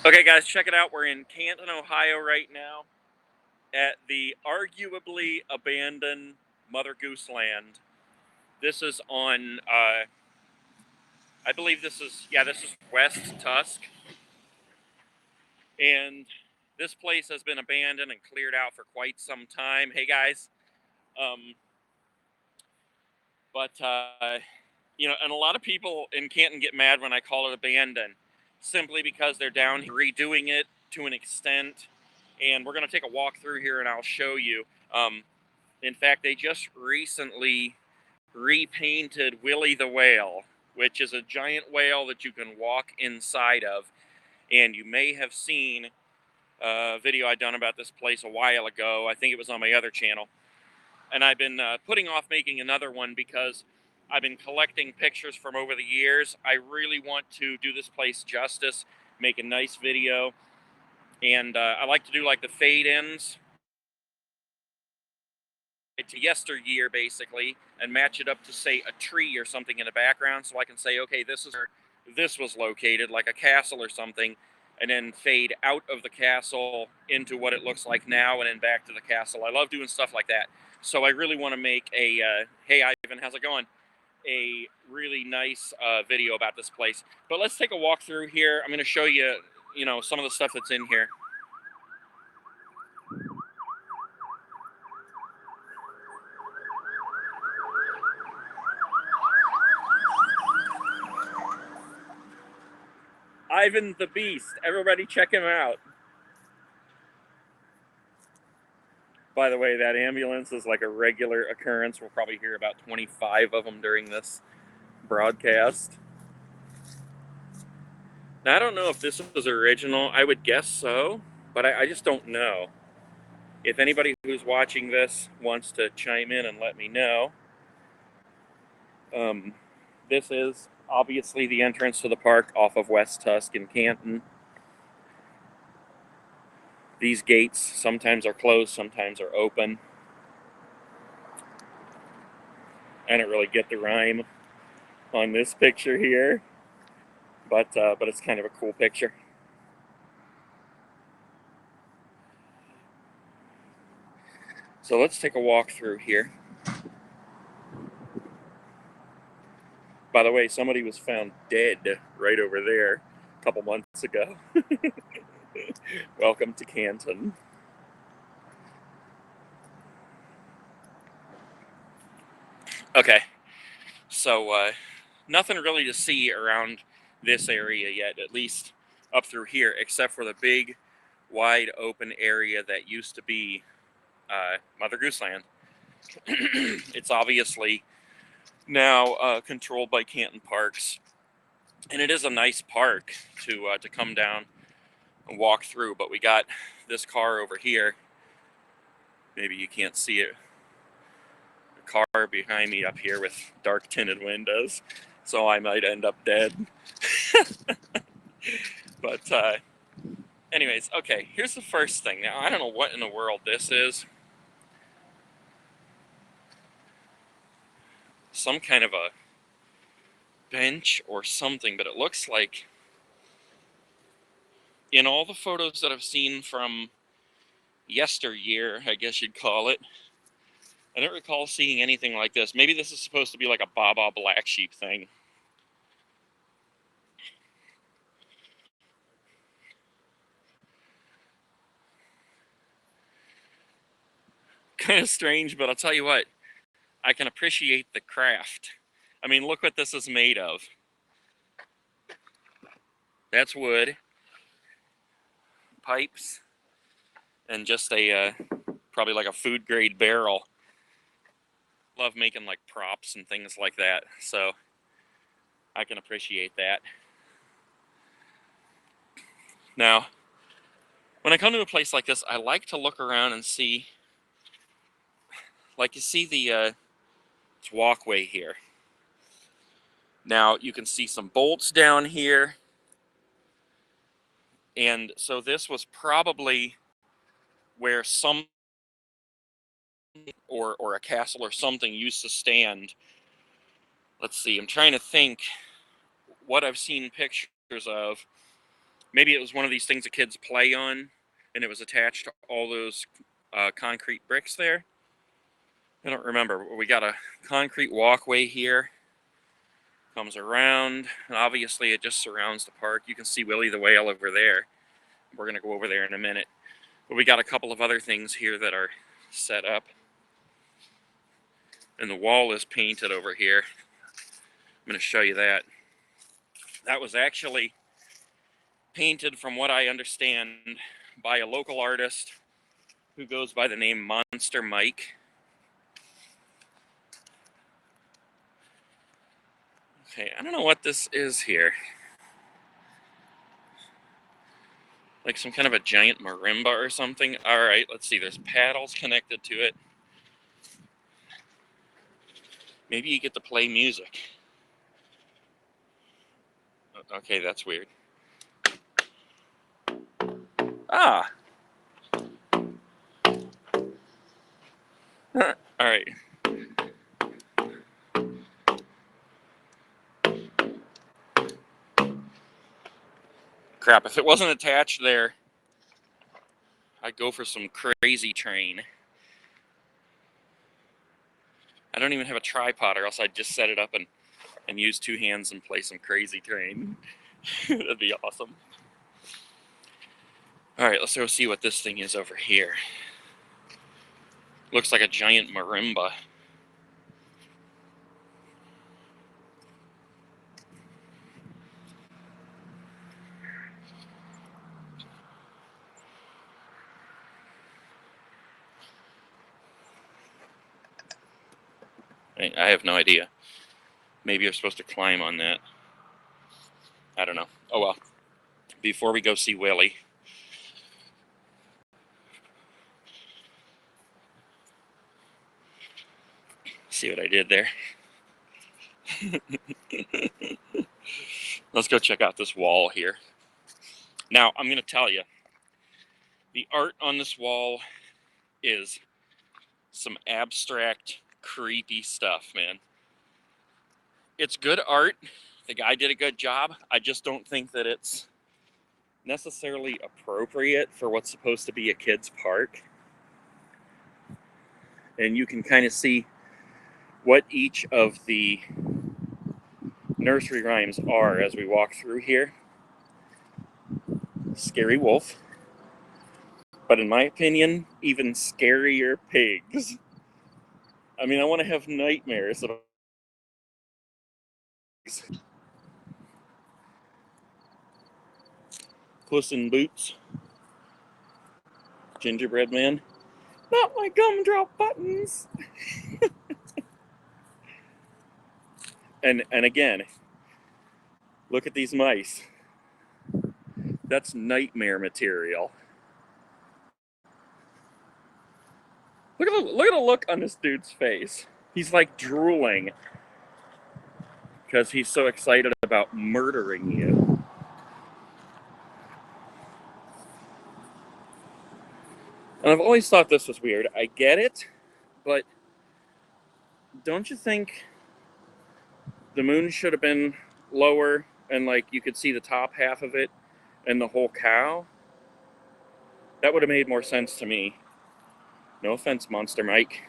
Okay, guys, check it out. We're in Canton, Ohio right now at the arguably abandoned Mother Goose land. This is on, I believe this is West Tusk. And this place has been abandoned and cleared out for quite some time. Hey, guys. And a lot of people in Canton get mad when I call it abandoned, simply because they're down here redoing it to an extent. And we're going to take a walk through here and I'll show you. In fact, they just recently repainted Willie the whale, which is a giant whale that you can walk inside of. And you may have seen a video I'd done about this place a while ago. I think it was on my other channel. And I've been putting off making another one because I've been collecting pictures from over the years. I really want to do this place justice, make a nice video. And I like to do like the fade-ins to yesteryear, basically, and match it up to, say, a tree or something in the background, so I can say, okay, this is where this was located, like a castle or something, and then fade out of the castle into what it looks like now, and then back to the castle. I love doing stuff like that. So I really want to make a, hey, Ivan, how's it going? A really nice video about this place. But let's take a walk through here. I'm going to show you, some of the stuff that's in here. Ivan the Beast. Everybody check him out. By the way, that ambulance is like a regular occurrence. We'll probably hear about 25 of them during this broadcast. Now, I don't know if this was original. I would guess so, but I just don't know. If anybody who's watching this wants to chime in and let me know. This is obviously the entrance to the park off of West Tusk in Canton. These gates sometimes are closed, sometimes are open. I don't really get the rhyme on this picture here, but it's kind of a cool picture. So let's take a walk through here. By the way, somebody was found dead right over there a couple months ago. Welcome to Canton. Okay, so nothing really to see around this area yet, at least up through here, except for the big, wide open area that used to be Mother Goose Land. It's obviously now controlled by Canton Parks, and it is a nice park to come down and walk through. But we got this car over here. Maybe you can't see it. A car behind me up here with dark tinted windows, so I might end up dead. But anyways, okay, here's the first thing. Now, I don't know what in the world this is. Some kind of a bench or something, but it looks like, in all the photos that I've seen from yesteryear, I guess you'd call it, I don't recall seeing anything like this. Maybe this is supposed to be like a Baba Black Sheep thing. Kind of strange, but I'll tell you what, I can appreciate the craft. I mean, look what this is made of. That's wood, pipes, and just a probably like a food grade barrel. Love making like props and things like that, so I can appreciate that. Now, when I come to a place like this, I like to look around and see, like you see the walkway here. Now you can see some bolts down here, and so this was probably where some or a castle or something used to stand. Let's see, I'm trying to think what I've seen pictures of. Maybe it was one of these things the kids play on, and it was attached to all those concrete bricks there. I don't remember. We got a concrete walkway here. Comes around, and obviously it just surrounds the park. You can see Willie the whale over there. We're going to go over there in a minute. But we got a couple of other things here that are set up. And the wall is painted over here. I'm going to show you that. That was actually painted, from what I understand, by a local artist who goes by the name Monster Mike. Okay, I don't know what this is here. Like some kind of a giant marimba or something. All right, let's see. There's paddles connected to it. Maybe you get to play music. Okay, that's weird. Ah. All right. Crap, if it wasn't attached there, I'd go for some crazy train. I don't even have a tripod, or else I'd just set it up and use two hands and play some crazy train. That'd be awesome. All right, let's go see what this thing is over here. Looks like a giant marimba. I have no idea. Maybe you're supposed to climb on that. I don't know. Oh well. Before we go see Willie. See what I did there? Let's go check out this wall here. Now, I'm going to tell you, the art on this wall is some abstract, creepy stuff, man. It's good art. The guy did a good job. I just don't think that it's necessarily appropriate for what's supposed to be a kid's park. And you can kind of see what each of the nursery rhymes are as we walk through here. Scary wolf. But in my opinion, even scarier pigs. I mean, I want to have nightmares about Puss in Boots. Gingerbread Man. Not my gumdrop buttons. and again, look at these mice. That's nightmare material. Look at the look on this dude's face. He's like drooling because he's so excited about murdering you. And I've always thought this was weird. I get it, but don't you think the moon should have been lower and like you could see the top half of it and the whole cow? That would have made more sense to me. No offense, Monster Mike.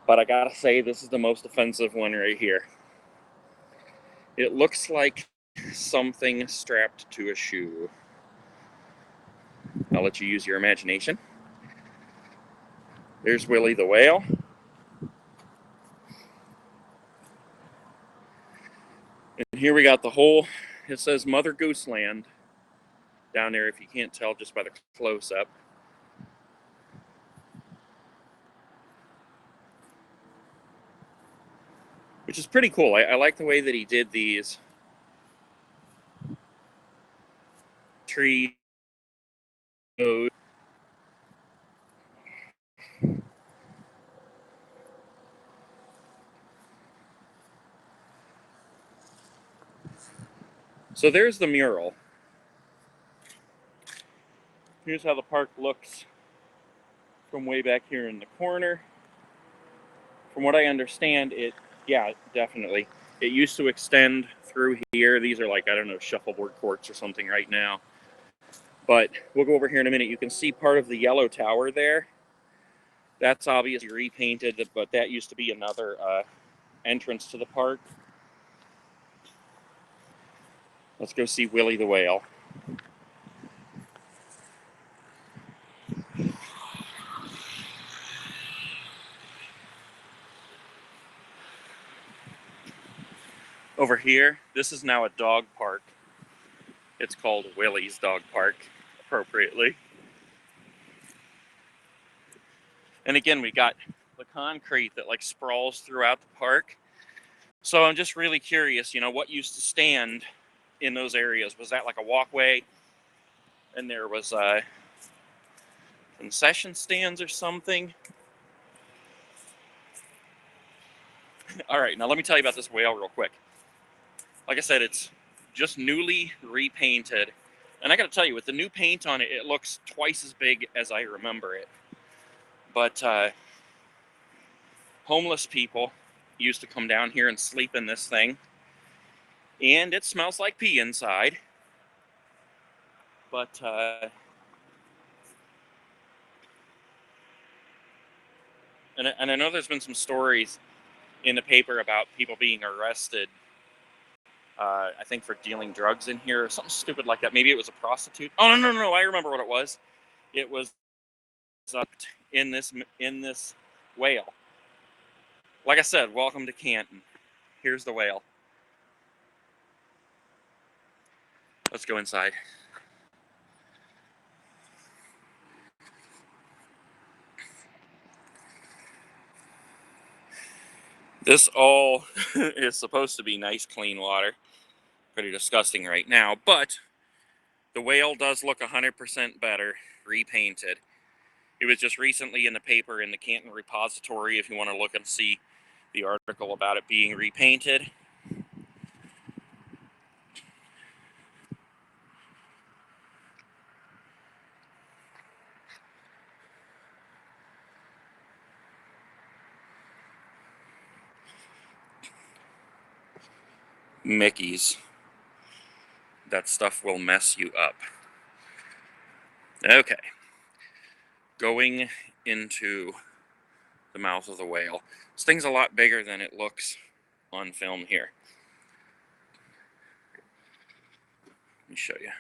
But I gotta say, this is the most offensive one right here. It looks like something strapped to a shoe. I'll let you use your imagination. There's Willie the whale. And here we got the whole, it says Mother Goose Land down there, if you can't tell just by the close-up. Which is pretty cool. I like the way that he did these trees. So there's the mural. Here's how the park looks from way back here in the corner. From what I understand, yeah, definitely. It used to extend through here. These are like, I don't know, shuffleboard courts or something right now. But we'll go over here in a minute. You can see part of the yellow tower there. That's obviously repainted, but that used to be another entrance to the park. Let's go see Willie the whale. Over here, this is now a dog park. It's called Willie's Dog Park, appropriately. And again, we got the concrete that like sprawls throughout the park. So I'm just really curious, what used to stand in those areas? Was that like a walkway? And there was concession stands or something? All right, now let me tell you about this whale real quick. Like I said, it's just newly repainted. And I gotta tell you, with the new paint on it, it looks twice as big as I remember it. But homeless people used to come down here and sleep in this thing. And it smells like pee inside. But and I know there's been some stories in the paper about people being arrested, I think for dealing drugs in here or something stupid like that. Maybe it was a prostitute. Oh, no, I remember what it was. It was in this whale. Like I said, welcome to Canton. Here's the whale. Let's go inside. This all is supposed to be nice, clean water. Pretty disgusting right now, but the whale does look 100% better, repainted. It was just recently in the paper in the Canton repository, if you want to look and see the article about it being repainted. Mickey's. That stuff will mess you up. Okay. Going into the mouth of the whale. This thing's a lot bigger than it looks on film here. Let me show you.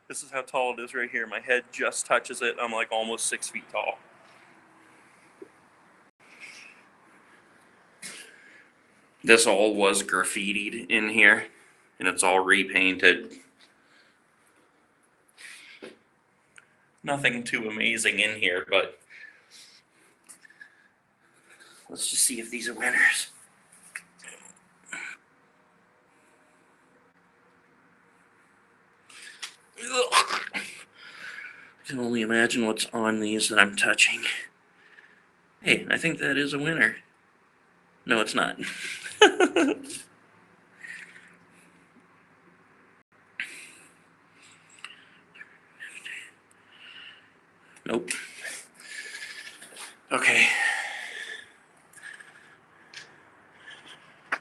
This is how tall it is right here. My head just touches it. I'm like almost 6 feet tall. This all was graffitied in here, and it's all repainted. Nothing too amazing in here, but let's just see if these are winners. I can only imagine what's on these that I'm touching. Hey, I think that is a winner. No, it's not. Nope. Okay.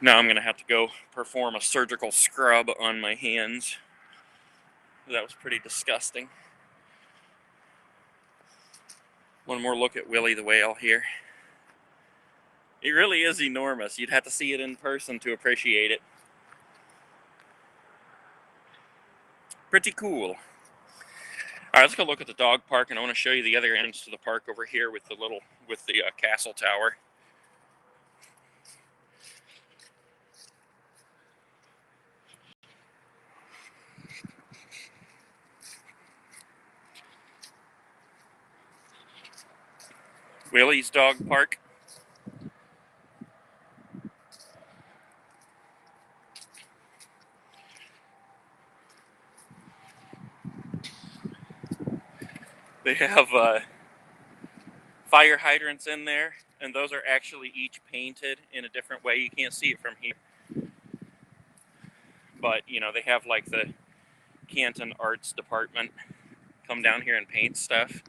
Now I'm going to have to go perform a surgical scrub on my hands. That was pretty disgusting. One more look at Willie the whale here. It really is enormous. You'd have to see it in person to appreciate it. Pretty cool. All right, let's go look at the dog park, and I want to show you the other entrance to the park over here with the castle tower. Willie's Dog Park. They have fire hydrants in there, and those are actually each painted in a different way. You can't see it from here. But, they have like the Canton Arts Department come down here and paint stuff.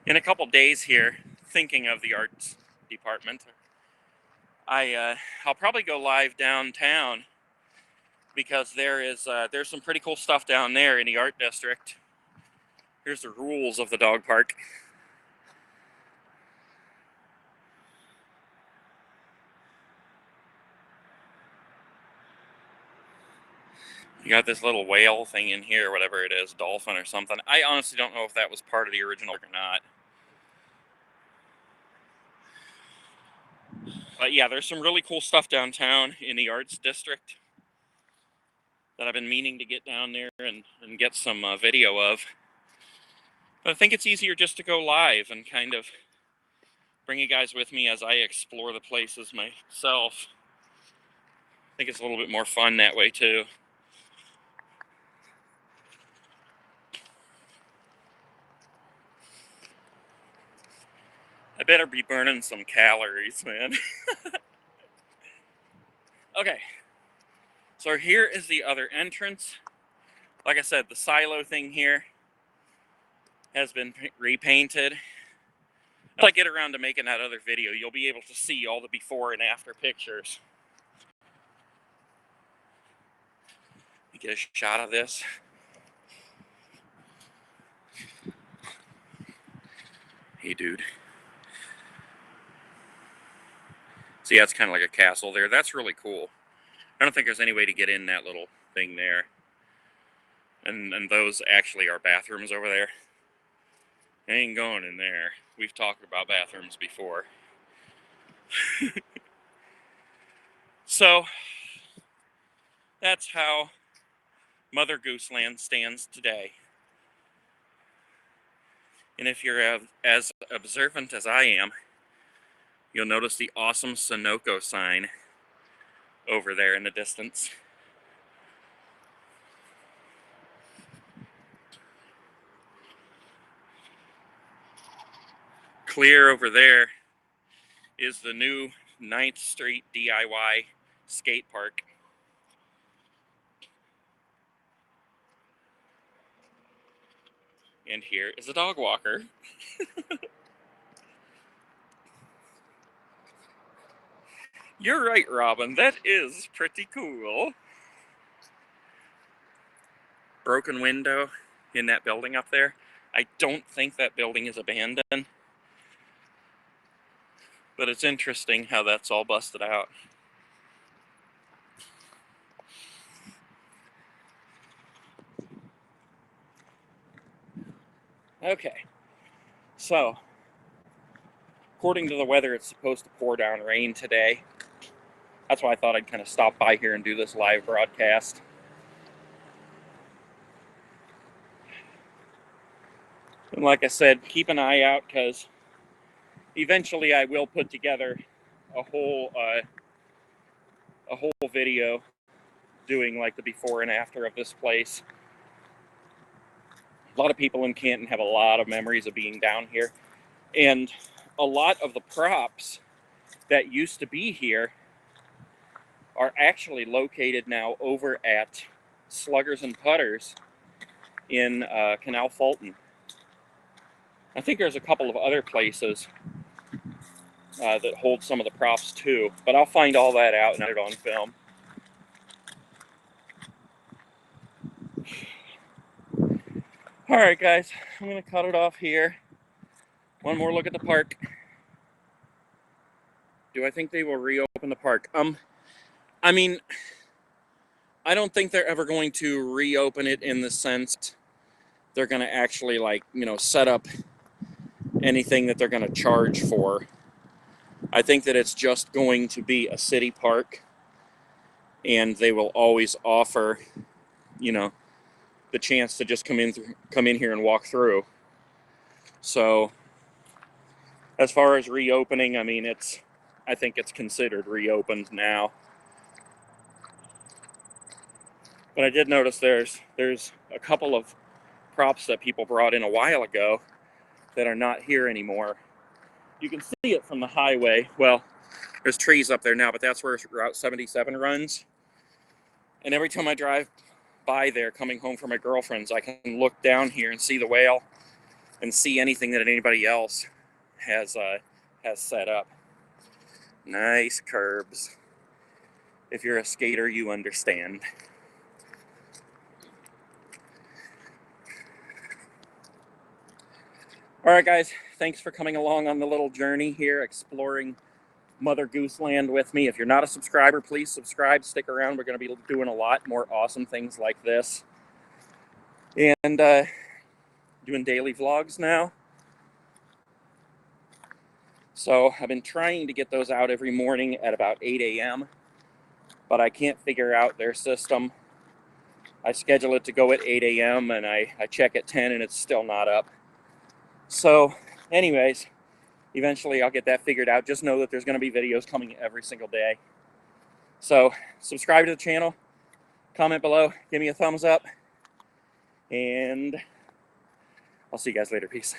In a couple days here, thinking of the arts department, I'll probably go live downtown because there's some pretty cool stuff down there in the art district. Here's the rules of the dog park. You got this little whale thing in here, whatever it is, dolphin or something. I honestly don't know if that was part of the original or not. But yeah, there's some really cool stuff downtown in the arts district that I've been meaning to get down there and get some video of. But I think it's easier just to go live and kind of bring you guys with me as I explore the places myself. I think it's a little bit more fun that way too. I better be burning some calories, man. Okay, so here is the other entrance. Like I said, the silo thing here has been repainted. If I get around to making that other video, you'll be able to see all the before and after pictures. Let me get a shot of this. Hey, dude. See, that's kind of like a castle there. That's really cool. I don't think there's any way to get in that little thing there. And those actually are bathrooms over there. I ain't going in there. We've talked about bathrooms before. So, that's how Mother Goose Land stands today. And if you're as observant as I am, you'll notice the awesome Sunoco sign over there in the distance. Clear over there is the new 9th Street DIY skate park. And here is a dog walker. You're right, Robin. That is pretty cool. Broken window in that building up there. I don't think that building is abandoned. But it's interesting how that's all busted out. Okay. So, according to the weather, it's supposed to pour down rain today. That's why I thought I'd kind of stop by here and do this live broadcast. And like I said, keep an eye out because eventually I will put together a whole video doing like the before and after of this place. A lot of people in Canton have a lot of memories of being down here. And a lot of the props that used to be here are actually located now over at Sluggers and Putters in Canal Fulton. I think there's a couple of other places that hold some of the props too, but I'll find all that out and get it on film. All right, guys, I'm gonna cut it off here. One more look at the park. Do I think they will reopen the park? I mean, I don't think they're ever going to reopen it in the sense they're going to actually, like, you know, set up anything that they're going to charge for. I think that it's just going to be a city park, and they will always offer, you know, the chance to just come in here and walk through. So, as far as reopening, I mean, I think it's considered reopened now. But I did notice there's a couple of props that people brought in a while ago that are not here anymore. You can see it from the highway. Well, there's trees up there now, but that's where Route 77 runs. And every time I drive by there coming home from my girlfriend's, I can look down here and see the whale and see anything that anybody else has set up. Nice curbs. If you're a skater, you understand. All right, guys, thanks for coming along on the little journey here, exploring Mother Goose Land with me. If you're not a subscriber, please subscribe, stick around. We're going to be doing a lot more awesome things like this. And doing daily vlogs now. So I've been trying to get those out every morning at about 8 a.m., but I can't figure out their system. I schedule it to go at 8 a.m. and I check at 10 and it's still not up. So anyways, eventually I'll get that figured out. Just know that there's going to be videos coming every single day. So subscribe to the channel, comment below, give me a thumbs up, and I'll see you guys later. Peace.